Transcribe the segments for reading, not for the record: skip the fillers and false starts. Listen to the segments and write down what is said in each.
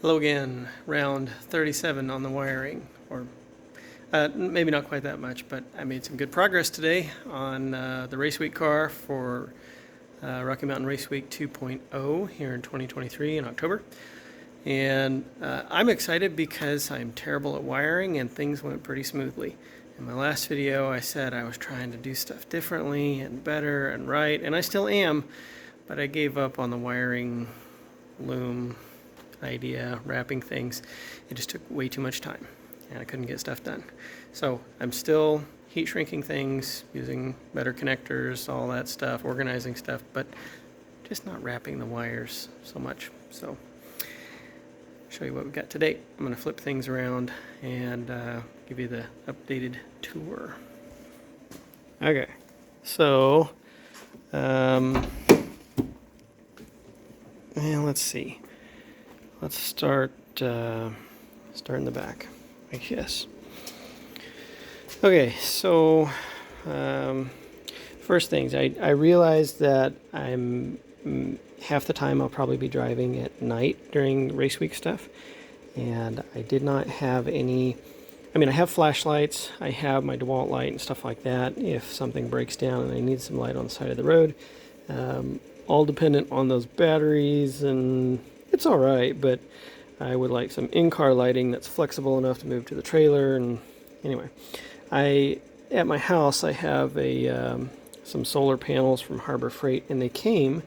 Hello again, round 37 on the wiring, or maybe not quite that much, but I made some good progress today on the Raceweek car for Rocky Mountain Raceweek 2.0 here in 2023 in October. And I'm excited because I'm terrible at wiring and things went pretty smoothly. In my last video I said I was trying to do stuff differently and better and right, and I still am, but I gave up on the wiring loom idea, wrapping things. It just took way too much time and I couldn't get stuff done. So I'm still heat shrinking things, using better connectors, all that stuff, organizing stuff, but just not wrapping the wires so much. So show you what we got today. I'm going to flip things around and give you the updated tour. Okay, so and let's see. Let's start in the back, I guess. Okay, so first things, I realized that half the time I'll probably be driving at night during race week stuff, and I did not have any. I mean, I have flashlights, I have my DeWalt light and stuff like that if something breaks down and I need some light on the side of the road. All dependent on those batteries, and it's all right, but I would like some in-car lighting that's flexible enough to move to the trailer. And anyway, at my house I have some solar panels from Harbor Freight, and they came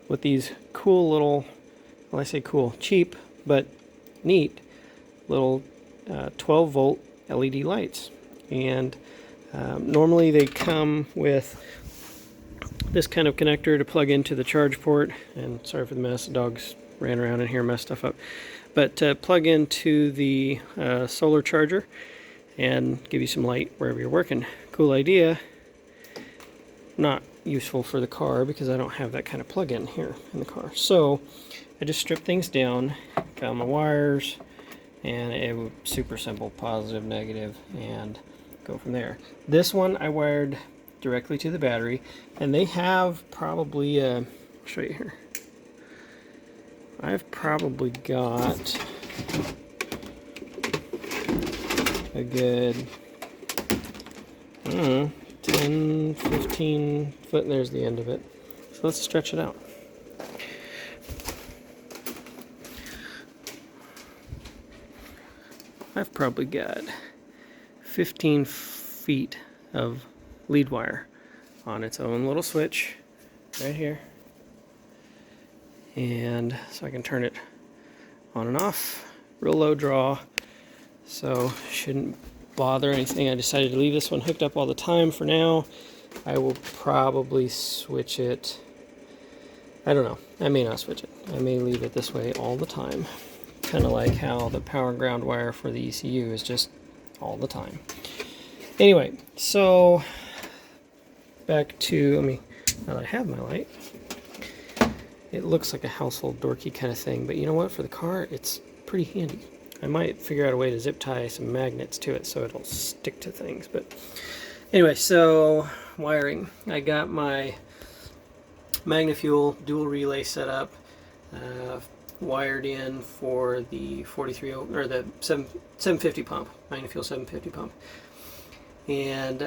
with these cool little, well, I say cool, cheap but neat little 12 volt LED lights. And normally they come with this kind of connector to plug into the charge port, and sorry for the mess, the dogs ran around in here and messed stuff up, but plug into the solar charger and give you some light wherever you're working. Cool idea. Not useful for the car because I don't have that kind of plug-in here in the car. So I just stripped things down, found my wires, and it was super simple, positive, negative, and go from there. This one I wired directly to the battery, and they have probably I'll show you here. I've probably got a good 10, 15 foot. There's the end of it. So let's stretch it out. I've probably got 15 feet of lead wire on its own little switch right here. And so I can turn it on and off, real low draw, so shouldn't bother anything. I decided to leave this one hooked up all the time for now. I will probably switch it. I don't know, I may not switch it. I may leave it this way all the time, kind of like how the power and ground wire for the ECU is just all the time. Anyway, so back to, now that I have my light, it looks like a household dorky kind of thing, but you know what? For the car, it's pretty handy. I might figure out a way to zip tie some magnets to it so it'll stick to things. But anyway, so wiring. I got my MagnaFuel dual relay set up, wired in for the 43 or the 750 pump, MagnaFuel 750 pump, and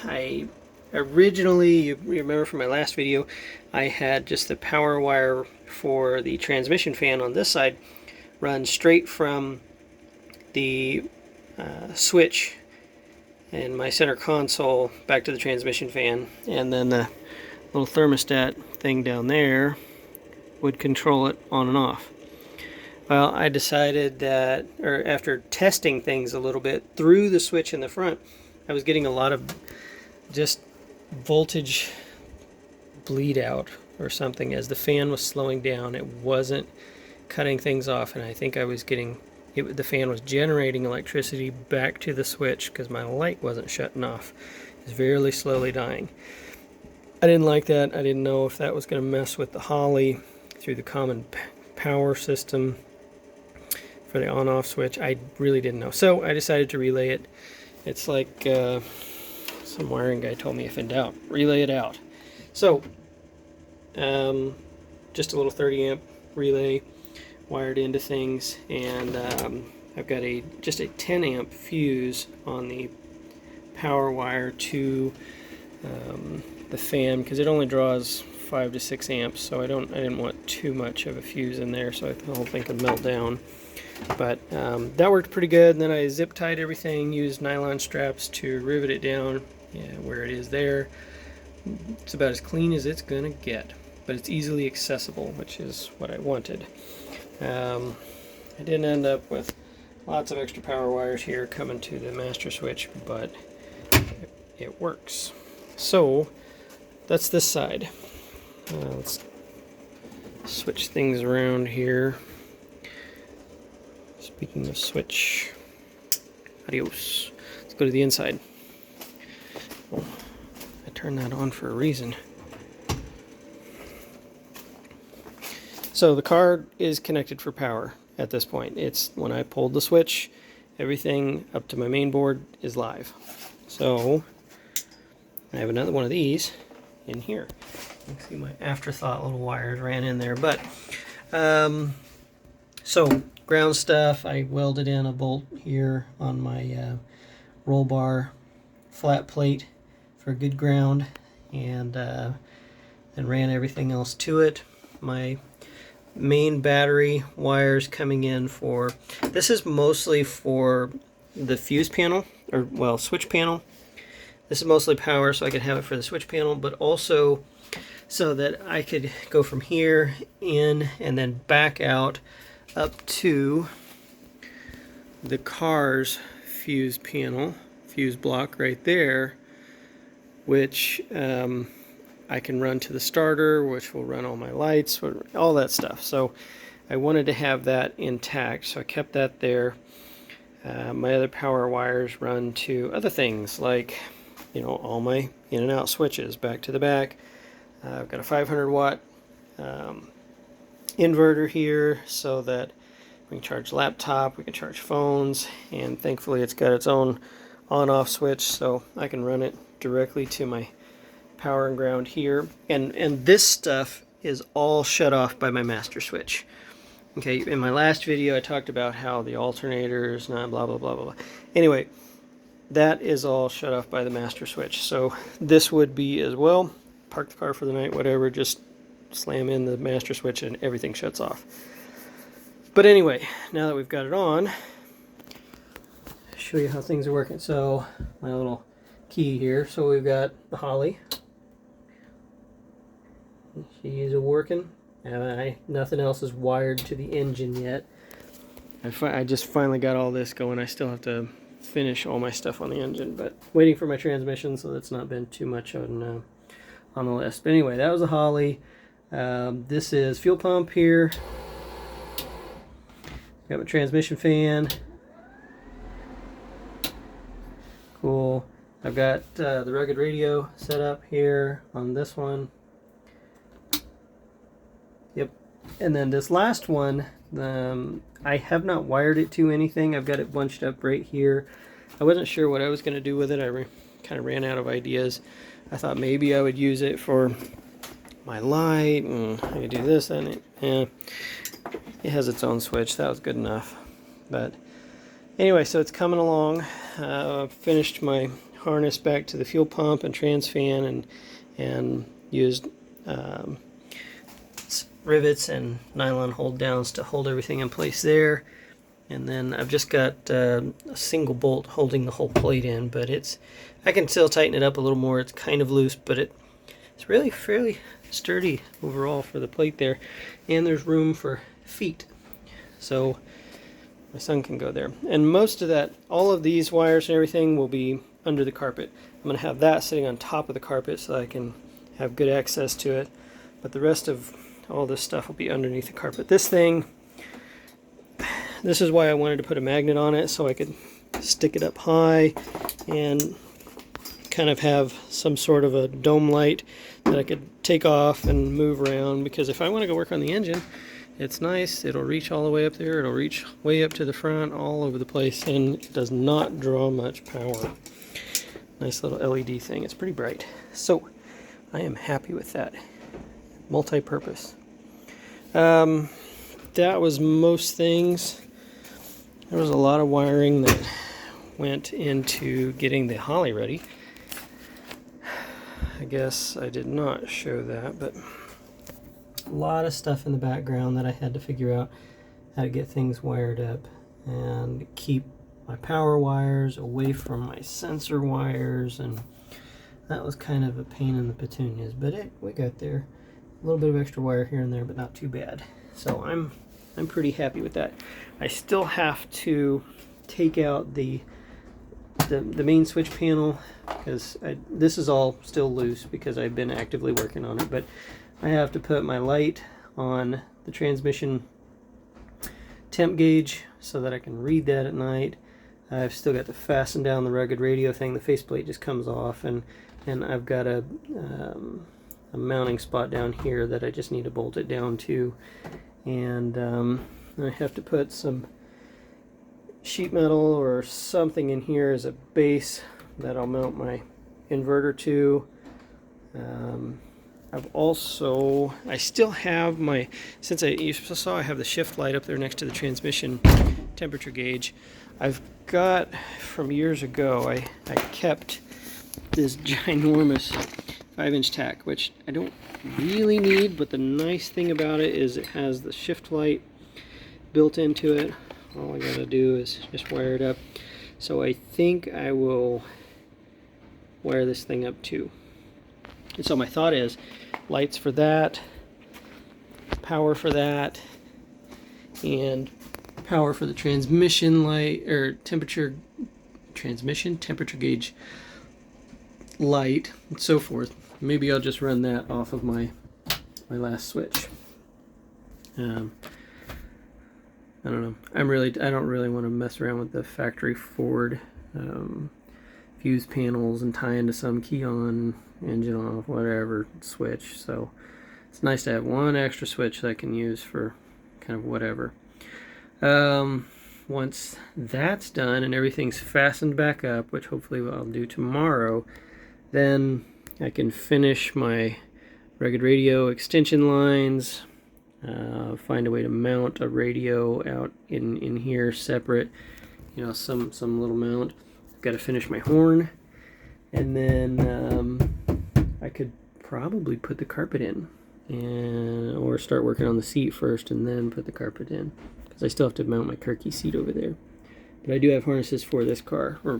I originally, you remember from my last video, I had just the power wire for the transmission fan on this side run straight from the switch and my center console back to the transmission fan, and then the little thermostat thing down there would control it on and off. Well, I decided that, or after testing things a little bit through the switch in the front, I was getting a lot of just voltage bleed out or something as the fan was slowing down. It wasn't cutting things off, and I think I was getting the fan was generating electricity back to the switch because my light wasn't shutting off. It was very slowly dying. I didn't like that. I didn't know if that was going to mess with the Holley through the common power system for the on-off switch. I really didn't know, so I decided to relay it. It's like some wiring guy told me, if in doubt, relay it out. So just a little 30 amp relay wired into things, and I've got just a 10 amp fuse on the power wire to the fan, because it only draws 5 to 6 amps, so I didn't want too much of a fuse in there, so the whole thing could melt down. But that worked pretty good. And then I zip tied everything, used nylon straps to rivet it down where it is there. It's about as clean as it's gonna get, but it's easily accessible, which is what I wanted. I didn't end up with lots of extra power wires here coming to the master switch, but it works. So that's this side. Let's switch things around here. Speaking of switch, adios. Let's go to the inside. Oh, I turned that on for a reason. So the car is connected for power at this point. It's when I pulled the switch, everything up to my main board is live. So I have another one of these in here. You can see my afterthought little wires ran in there. But so ground stuff, I welded in a bolt here on my roll bar flat plate for good ground, and then ran everything else to it. My main battery wires coming in for, this is mostly for the fuse panel, or well, switch panel. This is mostly power, so I could have it for the switch panel, but also so that I could go from here in and then back out up to the car's fuse panel, fuse block right there, which I can run to the starter, which will run all my lights, all that stuff. So I wanted to have that intact, so I kept that there. My other power wires run to other things, like, you know, all my in and out switches back to the back. I've got a 500 watt inverter here, so that we can charge laptop, we can charge phones, and thankfully it's got its own on-off switch, so I can run it directly to my power and ground here. And this stuff is all shut off by my master switch. Okay, in my last video I talked about how the alternators, blah blah blah blah blah. Anyway, that is all shut off by the master switch. So this would be as well. Park the car for the night, whatever, just slam in the master switch and everything shuts off. But anyway, now that we've got it on, I'll show you how things are working. So my little key here. So we've got the Holly. She's working. Nothing else is wired to the engine yet. I just finally got all this going. I still have to finish all my stuff on the engine, but waiting for my transmission, so that's not been too much on the list. But anyway, that was a Holly. This is fuel pump here. Got my transmission fan. Cool. I've got the rugged radio set up here on this one. Yep. And then this last one, I have not wired it to anything. I've got it bunched up right here. I wasn't sure what I was going to do with it. I kind of ran out of ideas. I thought maybe I would use it for my light, and I could do this, and it has its own switch. That was good enough. But anyway, so it's coming along. I've finished my harness back to the fuel pump and trans fan, and used rivets and nylon hold downs to hold everything in place there. And then I've just got a single bolt holding the whole plate in, but I can still tighten it up a little more. It's kind of loose, but it's really fairly sturdy overall for the plate there. And there's room for feet, so my son can go there. And most of that, all of these wires and everything will be under the carpet. I'm going to have that sitting on top of the carpet so I can have good access to it. But the rest of all this stuff will be underneath the carpet. This is why I wanted to put a magnet on it, so I could stick it up high and kind of have some sort of a dome light that I could take off and move around, because if I want to go work on the engine, it's nice. It'll reach all the way up there. It'll reach way up to the front, all over the place, and it does not draw much power. Nice little LED thing. It's pretty bright. So I am happy with that. Multi-purpose. that was most things. There was a lot of wiring that went into getting the Holly ready. I guess I did not show that, but a lot of stuff in the background that I had to figure out how to get things wired up and keep my power wires away from my sensor wires, and that was kind of a pain in the petunias, but we got there. A little bit of extra wire here and there, but not too bad. So I'm pretty happy with that. I still have to take out the main switch panel, because this is all still loose because I've been actively working on it, but I have to put my light on the transmission temp gauge so that I can read that at night. I've still got to fasten down the rugged radio thing. The faceplate just comes off, and I've got a mounting spot down here that I just need to bolt it down to, and I have to put some sheet metal or something in here as a base that I'll mount my inverter to. I still have my, since you saw I have the shift light up there next to the transmission temperature gauge. I've got, from years ago, I kept this ginormous 5-inch tack, which I don't really need, but the nice thing about it is it has the shift light built into it. All I gotta do is just wire it up. So I think I will wire this thing up too. And so my thought is lights for that, power for that, and power for the transmission light, or transmission temperature gauge light, and so forth. Maybe I'll just run that off of my last switch. I don't know. I don't really want to mess around with the factory Ford fuse panels and tie into some key on, engine off, whatever switch. So it's nice to have one extra switch that I can use for kind of whatever. Once that's done and everything's fastened back up, which hopefully I'll do tomorrow, then I can finish my rugged radio extension lines, find a way to mount a radio out in here separate, some little mount. I've got to finish my horn, and then I could probably put the carpet in, or start working on the seat first and then put the carpet in, because I still have to mount my Kirky seat over there. But I do have harnesses for this car, or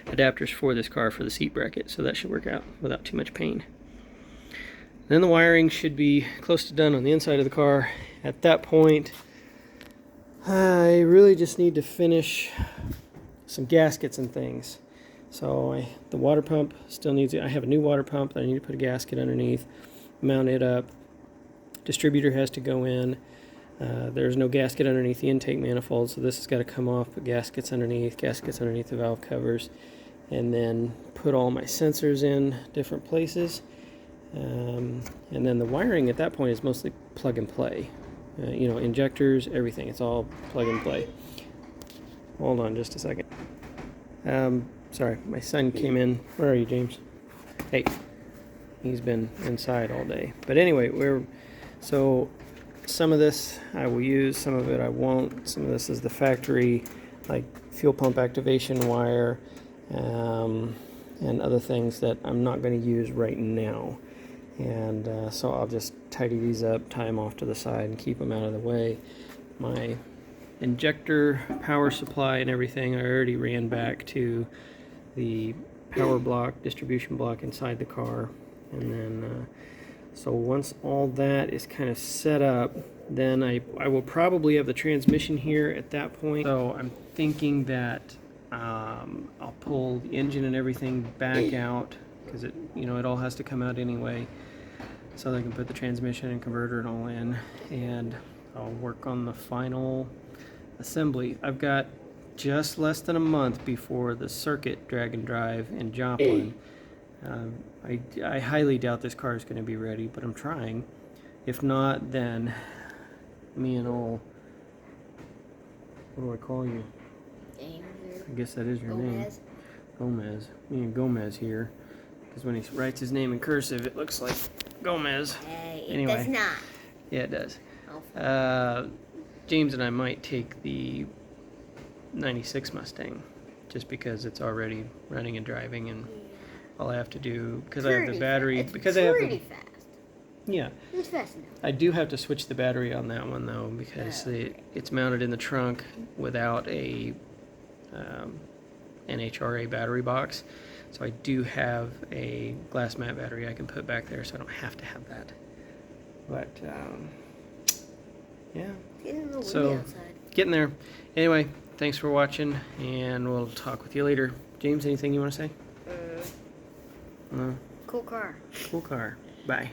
adapters for this car for the seat bracket, so that should work out without too much pain. Then the wiring should be close to done on the inside of the car. At that point, I really just need to finish some gaskets and things. So the water pump still needs it. I have a new water pump that I need to put a gasket underneath, mount it up. Distributor has to go in. There's no gasket underneath the intake manifold, so this has got to come off, put gaskets underneath the valve covers, and then put all my sensors in different places. And then the wiring at that point is mostly plug and play. Injectors, everything. It's all plug and play. Hold on just a second. Sorry, my son came in. Where are you, James? Hey, he's been inside all day. But anyway, so some of this I will use, some of it I won't. Some of this is the factory, like fuel pump activation wire, and other things that I'm not going to use right now. And so I'll just tidy these up, tie them off to the side, and keep them out of the way. My injector, power supply, and everything I already ran back to the power block, distribution block inside the car. And then so once all that is kind of set up, then I will probably have the transmission here at that point. So I'm thinking that I'll pull the engine and everything back out, because it all has to come out anyway, so that I can put the transmission and converter and all in, and I'll work on the final assembly. I've got just less than a month before the circuit drag and drive in Joplin. I highly doubt this car is going to be ready, but I'm trying. If not, then me and old, what do I call you? I guess that is your name. Gomez. Me and Gomez here. Because when he writes his name in cursive, it looks like Gomez. It anyway. does not. Yeah, it does. Oh, James and I might take the 96 Mustang just because it's already running and driving, and all I have to do, because I have the battery, because I have the, fast. yeah, It's fast enough. I do have to switch the battery on that one though, because it's mounted in the trunk without a NHRA battery box. So I do have a glass mat battery I can put back there, so I don't have to have that. But yeah, so getting there. Anyway, thanks for watching, and we'll talk with you later. James, anything you want to say? Cool car. Cool car. Bye.